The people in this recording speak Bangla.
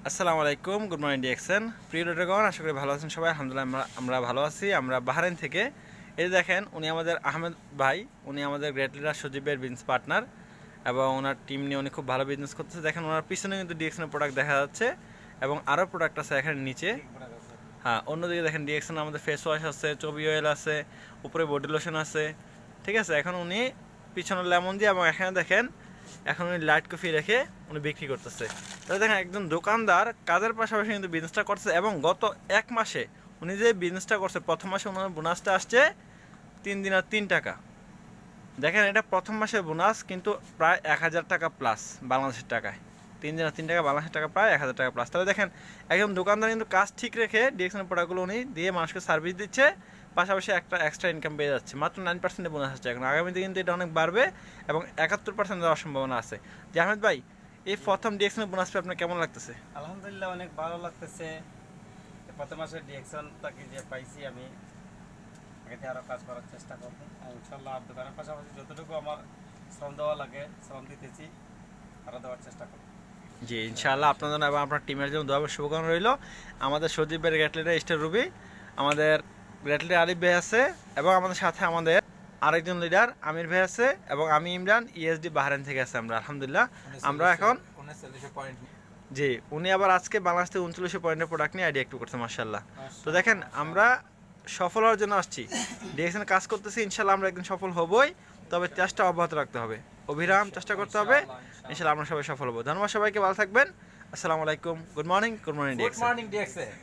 আসসালামু আলাইকুম, গুড মর্নিং ডিএক্সএন। প্রিয় ডেটাগণ, আশা করি ভালো আছেন সবাই। আলহামদুলিল্লাহ আমরা ভালো আছি। আমরা বাহারাইন থেকে। এই দেখেন, উনি আমাদের আহমেদ ভাই, উনি আমাদের গ্রেট লিডার সজীবের বিজনেস পার্টনার এবং ওনার টিম নিয়ে উনি খুব ভালো বিজনেস করতেছে। দেখেন, ওনার পিছনে কিন্তু ডিএক্সএনের প্রোডাক্ট দেখা যাচ্ছে এবং আরও প্রোডাক্ট আছে এখানে নিচে। হ্যাঁ, অন্যদিকে দেখেন ডিএক্সএন আমাদের ফেস ওয়াশ আছে, চবি অয়েল আছে, উপরে বডি লোশন আছে। ঠিক আছে, এখন উনি পিছনে লেমন দিয়ে এবং এখানে দেখেন এখন উনি লাইট কফি রেখে উনি বিক্রি করতেছে। তাহলে দেখেন, একজন দোকানদার কাজের পাশাপাশি কিন্তু বিজনেসটা করছে এবং গত এক মাসে উনি যে বিজনেসটা করছে, প্রথম মাসে ওনার বোনাসটা আসছে 3 দিন আর 3 টাকা। দেখেন, এটা প্রথম মাসের বোনাস কিন্তু প্রায় 1000 টাকা প্লাস বাংলাদেশের টাকায়। 3 দিন আর 3 টাকা বাংলাদেশের টাকা প্রায় 1000 টাকা প্লাস। তাহলে দেখেন, একজন দোকানদার কিন্তু কাজ ঠিক রেখে ডিএক্সএনের প্রোডাক্টগুলো উনি দিয়ে মানুষকে সার্ভিস দিচ্ছে, পাশাপাশি একটা এক্সট্রা ইনকাম পেয়ে যাচ্ছে। মাত্র 9% বোনাস আসছে। এখন আগামীতে কিন্তু এটা অনেক বাড়বে এবং 71% দেওয়ার সম্ভাবনা আছে। যে আহমেদ ভাই, এই প্রথম ডিএক্সএনের বোনাস পেয়ে আপনার কেমন লাগতেছে? আলহামদুলিল্লাহ, অনেক ভালো লাগতেছে। প্রথম মাসের ডিরেকশন তাকে যে পাইছি, আমি আগে আরও কাজ করার চেষ্টা করবো। ইনশাল্লাহ আর দোকানের পাশাপাশি যতটুকু আমার শ্রম দেওয়া লাগে শ্রম দিতেছি, আরও দেওয়ার চেষ্টা করবো। জি, ইনশাআল্লাহ আপনার জন্য এবং আপনার টিমের জন্য দোয়া শুভকামনা রইল। আমাদের সজীবের গ্রেট লিডার স্টার রুবি, আমাদের গ্রেট লিডার আরিফ ভাই আছে এবং আমাদের সাথে আমাদের আরেকজন লিডার আমির ভাই আছে এবং আমি ইমরান ইএসডি বাহারাইন থেকে আছে। আমরা আলহামদুলিল্লাহ আমরা এখন জি, উনি আবার আজকে বাংলাদেশ থেকে 39 পয়েন্টের প্রোডাক্ট নিয়ে আইডিয়া একটু করছে। মাশাআল্লাহ। তো দেখেন, আমরা সফল হওয়ার জন্য আসছি, ডিরেকশনে কাজ করতেছি। ইনশাআল্লাহ আমরা একদিন সফল হবই, তবে চেষ্টা অব্যাহত রাখতে হবে, অবিরাম চেষ্টা করতে হবে। ইনশাআল্লাহ আমরা সবাই সফল হবো। ধন্যবাদ সবাইকে, ভালো থাকবেন। আসসালামু আলাইকুম, গুড মর্নিং ডিএক্সএন।